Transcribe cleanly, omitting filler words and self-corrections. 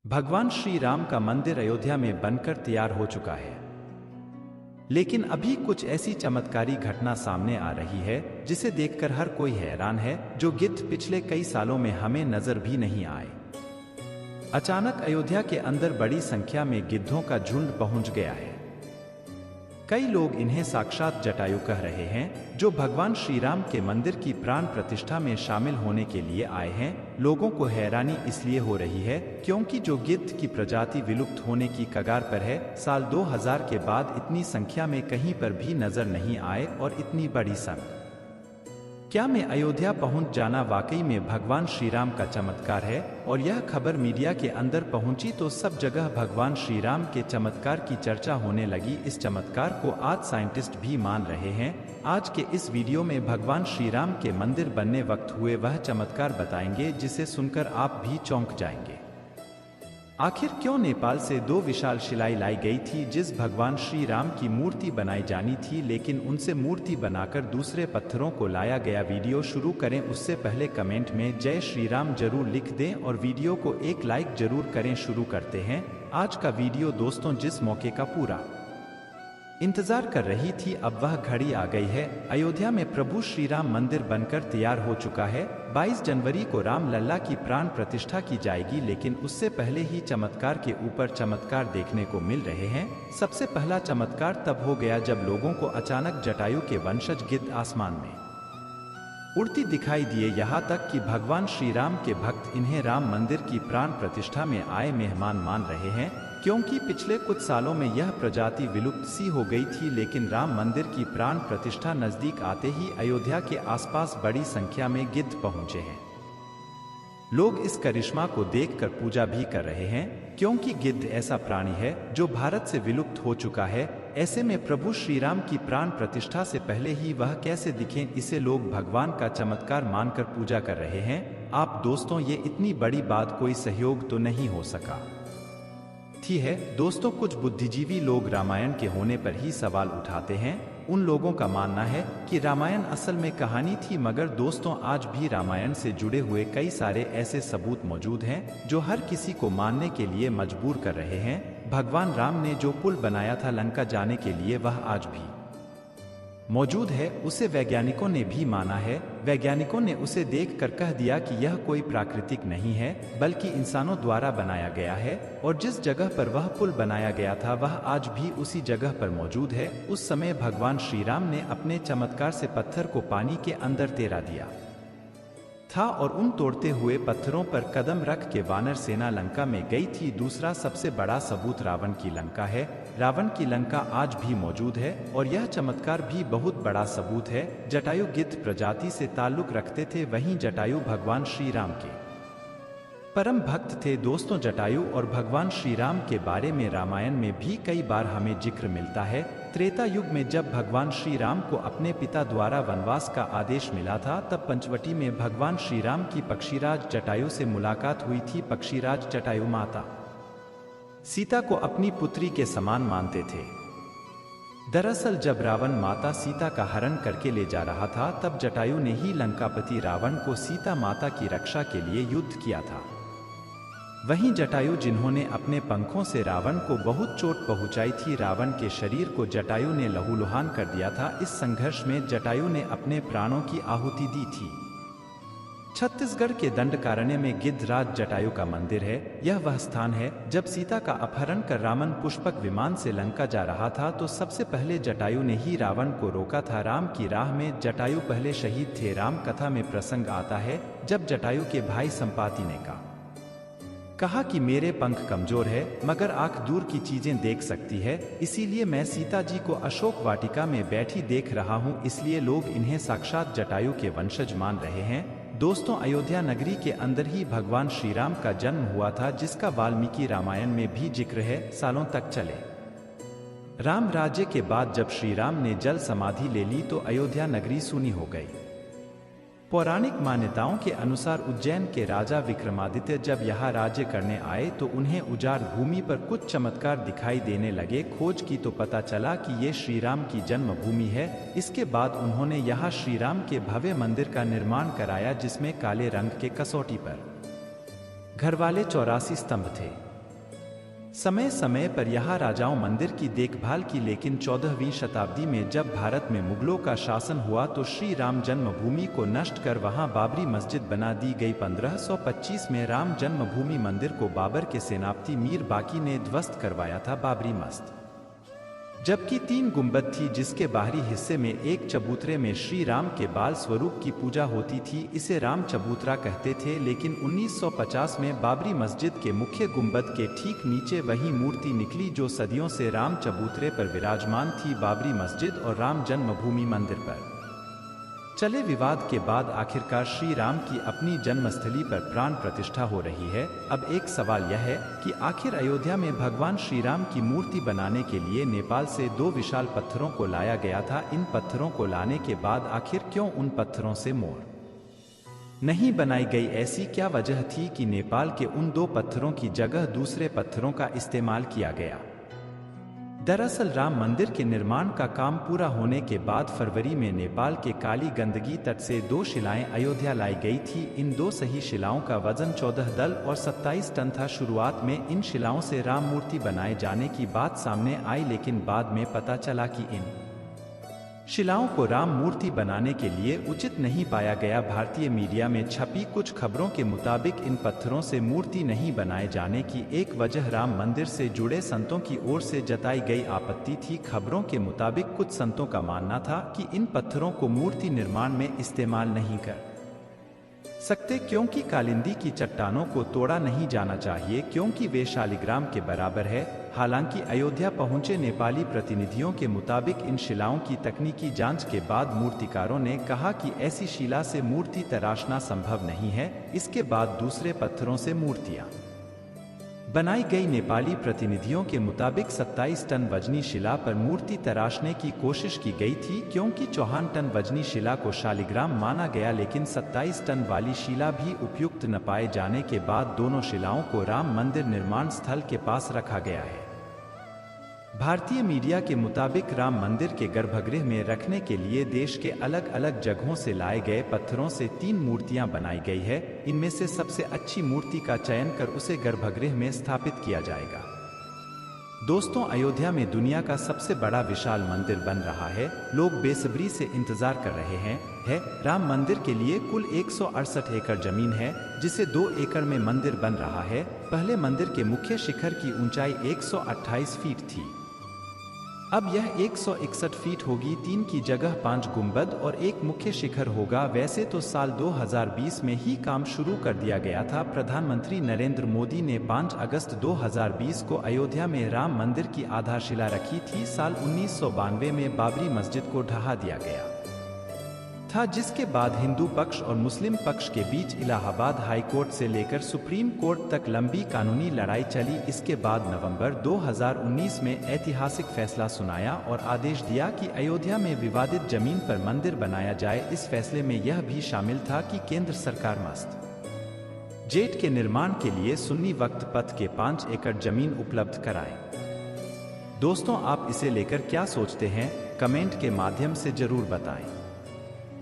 भगवान श्री राम का मंदिर अयोध्या में बनकर तैयार हो चुका है। लेकिन अभी कुछ ऐसी चमत्कारी घटना सामने आ रही है जिसे देखकर हर कोई हैरान है, जो गिद्ध पिछले कई सालों में हमें नजर भी नहीं आए। अचानक अयोध्या के अंदर बड़ी संख्या में गिद्धों का झुंड पहुंच गया है। कई लोग इन्हें साक्षात जटायु कह रहे हैं, जो भगवान श्री राम के मंदिर की प्राण प्रतिष्ठा में शामिल होने के लिए आए हैं। लोगों को हैरानी इसलिए हो रही है क्योंकि जो गिद्ध की प्रजाति विलुप्त होने की कगार पर है, साल 2000 के बाद इतनी संख्या में कहीं पर भी नजर नहीं आए और इतनी बड़ी संख्या। क्या में अयोध्या पहुंच जाना वाकई में भगवान श्री राम का चमत्कार है? और यह खबर मीडिया के अंदर पहुंची तो सब जगह भगवान श्री राम के चमत्कार की चर्चा होने लगी। इस चमत्कार को आज साइंटिस्ट भी मान रहे हैं। आज के इस वीडियो में भगवान श्री राम के मंदिर बनने वक्त हुए वह चमत्कार बताएंगे जिसे सुनकर आप भी चौंक जाएंगे। आखिर क्यों नेपाल से दो विशाल शिलाएं लाई गई थी जिस भगवान श्री राम की मूर्ति बनाई जानी थी, लेकिन उनसे मूर्ति बनाकर दूसरे पत्थरों को लाया गया। वीडियो शुरू करें उससे पहले कमेंट में जय श्री राम जरूर लिख दें और वीडियो को एक लाइक जरूर करें। शुरू करते हैं आज का वीडियो दोस्तों। जिस मौके का पूरा इंतजार कर रही थी, अब वह घड़ी आ गई है। अयोध्या में प्रभु श्री राम मंदिर बनकर तैयार हो चुका है। 22 जनवरी को राम लल्ला की प्राण प्रतिष्ठा की जाएगी, लेकिन उससे पहले ही चमत्कार के ऊपर चमत्कार देखने को मिल रहे हैं। सबसे पहला चमत्कार तब हो गया जब लोगों को अचानक जटायु के वंशज गिद्ध आसमान में उड़ती दिखाई दिए। यहाँ तक कि भगवान श्री राम के भक्त इन्हें राम मंदिर की प्राण प्रतिष्ठा में आए मेहमान मान रहे हैं, क्योंकि पिछले कुछ सालों में यह प्रजाति विलुप्त सी हो गई थी। लेकिन राम मंदिर की प्राण प्रतिष्ठा नजदीक आते ही अयोध्या के आसपास बड़ी संख्या में गिद्ध पहुंचे हैं। लोग इस करिश्मा को देखकर पूजा भी कर रहे हैं, क्योंकि गिद्ध ऐसा प्राणी है जो भारत से विलुप्त हो चुका है। ऐसे में प्रभु श्री राम की प्राण प्रतिष्ठा से पहले ही वह कैसे दिखें, इसे लोग भगवान का चमत्कार मानकर पूजा कर रहे हैं। आप दोस्तों, ये इतनी बड़ी बात कोई सहयोग तो नहीं हो सका थी है दोस्तों। कुछ बुद्धिजीवी लोग रामायण के होने पर ही सवाल उठाते हैं। उन लोगों का मानना है कि रामायण असल में कहानी थी, मगर दोस्तों आज भी रामायण से जुड़े हुए कई सारे ऐसे सबूत मौजूद हैं जो हर किसी को मानने के लिए मजबूर कर रहे हैं। भगवान राम ने जो पुल बनाया था लंका जाने के लिए, वह आज भी मौजूद है। उसे वैज्ञानिकों ने भी माना है। वैज्ञानिकों ने उसे देखकर कह दिया कि यह कोई प्राकृतिक नहीं है, बल्कि इंसानों द्वारा बनाया गया है। और जिस जगह पर वह पुल बनाया गया था वह आज भी उसी जगह पर मौजूद है। उस समय भगवान श्री राम ने अपने चमत्कार से पत्थर को पानी के अंदर तैरा दिया था और उन तोड़ते हुए पत्थरों पर कदम रख के वानर सेना लंका में गई थी। दूसरा सबसे बड़ा सबूत रावण की लंका है। रावण की लंका आज भी मौजूद है और यह चमत्कार भी बहुत बड़ा सबूत है। जटायु गिद्ध प्रजाति से ताल्लुक रखते थे, वहीं जटायु भगवान श्री राम के परम भक्त थे। दोस्तों, जटायु और भगवान श्री राम के बारे में रामायण में भी कई बार हमें जिक्र मिलता है। त्रेता युग में जब भगवान श्री राम को अपने पिता द्वारा वनवास का आदेश मिला था, तब पंचवटी में भगवान श्री राम की पक्षीराज जटायु से मुलाकात हुई थी। पक्षीराज जटायु माता सीता को अपनी पुत्री के समान मानते थे। दरअसल जब रावण माता सीता का हरण करके ले जा रहा था, तब जटायु ने ही लंकापति रावण को सीता माता की रक्षा के लिए युद्ध किया था। वहीं जटायु जिन्होंने अपने पंखों से रावण को बहुत चोट पहुंचाई थी, रावण के शरीर को जटायु ने लहूलुहान कर दिया था। इस संघर्ष में जटायु ने अपने प्राणों की आहुति दी थी। छत्तीसगढ़ के दंडकारण्य में गिद्धराज जटायु का मंदिर है। यह वह स्थान है जब सीता का अपहरण कर रावण पुष्पक विमान से लंका जा रहा था, तो सबसे पहले जटायु ने ही रावण को रोका था। राम की राह में जटायु पहले शहीद थे। राम कथा में प्रसंग आता है जब जटायु के भाई संपाति ने कहा कि मेरे पंख कमजोर है, मगर आंख दूर की चीजें देख सकती है, इसीलिए मैं सीता जी को अशोक वाटिका में बैठी देख रहा हूं। इसलिए लोग इन्हें साक्षात जटायु के वंशज मान रहे हैं। दोस्तों, अयोध्या नगरी के अंदर ही भगवान श्री राम का जन्म हुआ था, जिसका वाल्मीकि रामायण में भी जिक्र है। सालों तक चले राम राज्य के बाद जब श्री राम ने जल समाधि ले ली, तो अयोध्या नगरी सूनी हो गई। पौराणिक मान्यताओं के अनुसार उज्जैन के राजा विक्रमादित्य जब यहाँ राज्य करने आए, तो उन्हें उजाड़ भूमि पर कुछ चमत्कार दिखाई देने लगे। खोज की तो पता चला कि ये श्री राम की जन्मभूमि है। इसके बाद उन्होंने यहाँ श्री राम के भव्य मंदिर का निर्माण कराया, जिसमें काले रंग के कसौटी पर घरवाले 84 स्तंभ थे। समय समय पर यहाँ राजाओं मंदिर की देखभाल की, लेकिन 14वीं शताब्दी में जब भारत में मुगलों का शासन हुआ तो श्री राम जन्मभूमि को नष्ट कर वहाँ बाबरी मस्जिद बना दी गई। 1525 में राम जन्मभूमि मंदिर को बाबर के सेनापति मीर बाकी ने ध्वस्त करवाया था। बाबरी मस्जिद जबकि 3 गुंबद थी, जिसके बाहरी हिस्से में एक चबूतरे में श्री राम के बाल स्वरूप की पूजा होती थी। इसे राम चबूतरा कहते थे। लेकिन 1950 में बाबरी मस्जिद के मुख्य गुंबद के ठीक नीचे वही मूर्ति निकली जो सदियों से राम चबूतरे पर विराजमान थी। बाबरी मस्जिद और राम जन्मभूमि मंदिर पर चले विवाद के बाद आखिरकार श्री राम की अपनी जन्मस्थली पर प्राण प्रतिष्ठा हो रही है। अब एक सवाल यह है कि आखिर अयोध्या में भगवान श्री राम की मूर्ति बनाने के लिए नेपाल से 2 विशाल पत्थरों को लाया गया था। इन पत्थरों को लाने के बाद आखिर क्यों उन पत्थरों से मोर नहीं बनाई गई? ऐसी क्या वजह थी कि नेपाल के उन 2 पत्थरों की जगह दूसरे पत्थरों का इस्तेमाल किया गया? दरअसल राम मंदिर के निर्माण का काम पूरा होने के बाद फरवरी में नेपाल के काली गंदगी तट से 2 शिलाएं अयोध्या लाई गई थी। इन 2 सही शिलाओं का वजन 14 दल और 27 टन था। शुरुआत में इन शिलाओं से राम मूर्ति बनाए जाने की बात सामने आई, लेकिन बाद में पता चला कि इन शिलाओं को राम मूर्ति बनाने के लिए उचित नहीं पाया गया। भारतीय मीडिया में छपी कुछ खबरों के मुताबिक इन पत्थरों से मूर्ति नहीं बनाए जाने की एक वजह राम मंदिर से जुड़े संतों की ओर से जताई गई आपत्ति थी। खबरों के मुताबिक कुछ संतों का मानना था कि इन पत्थरों को मूर्ति निर्माण में इस्तेमाल नहीं कर सकते क्योंकि कालिंदी की चट्टानों को तोड़ा नहीं जाना चाहिए, क्योंकि वे शालिग्राम के बराबर है। हालांकि अयोध्या पहुंचे नेपाली प्रतिनिधियों के मुताबिक इन शिलाओं की तकनीकी जांच के बाद मूर्तिकारों ने कहा कि ऐसी शिला से मूर्ति तराशना संभव नहीं है। इसके बाद दूसरे पत्थरों से मूर्तियां बनाई गई। नेपाली प्रतिनिधियों के मुताबिक 27 टन वजनी शिला पर मूर्ति तराशने की कोशिश की गई थी, क्योंकि 54 टन वजनी शिला को शालिग्राम माना गया। लेकिन 27 टन वाली शिला भी उपयुक्त न पाए जाने के बाद दोनों शिलाओं को राम मंदिर निर्माण स्थल के पास रखा गया है। भारतीय मीडिया के मुताबिक राम मंदिर के गर्भगृह में रखने के लिए देश के अलग अलग जगहों से लाए गए पत्थरों से 3 मूर्तियां बनाई गई है। इनमें से सबसे अच्छी मूर्ति का चयन कर उसे गर्भगृह में स्थापित किया जाएगा। दोस्तों, अयोध्या में दुनिया का सबसे बड़ा विशाल मंदिर बन रहा है। लोग बेसब्री से इंतजार कर रहे हैं। राम मंदिर के लिए कुल 168 एकड़ जमीन है, जिसे 2 एकड़ में मंदिर बन रहा है। पहले मंदिर के मुख्य शिखर की ऊंचाई 128 फीट थी, अब यह 161 फीट होगी। 3 की जगह 5 गुंबद और एक मुख्य शिखर होगा। वैसे तो साल 2020 में ही काम शुरू कर दिया गया था। प्रधानमंत्री नरेंद्र मोदी ने 5 अगस्त 2020 को अयोध्या में राम मंदिर की आधारशिला रखी थी। साल 1992 में बाबरी मस्जिद को ढहा दिया गया था, जिसके बाद हिंदू पक्ष और मुस्लिम पक्ष के बीच इलाहाबाद हाई कोर्ट से लेकर सुप्रीम कोर्ट तक लंबी कानूनी लड़ाई चली। इसके बाद नवंबर 2019 में ऐतिहासिक फैसला सुनाया और आदेश दिया कि अयोध्या में विवादित जमीन पर मंदिर बनाया जाए। इस फैसले में यह भी शामिल था कि केंद्र सरकार मस्जिद के निर्माण के लिए सुन्नी वक्फ पथ के 5 एकड़ जमीन उपलब्ध कराए। दोस्तों, आप इसे लेकर क्या सोचते हैं? कमेंट के माध्यम से जरूर बताएं।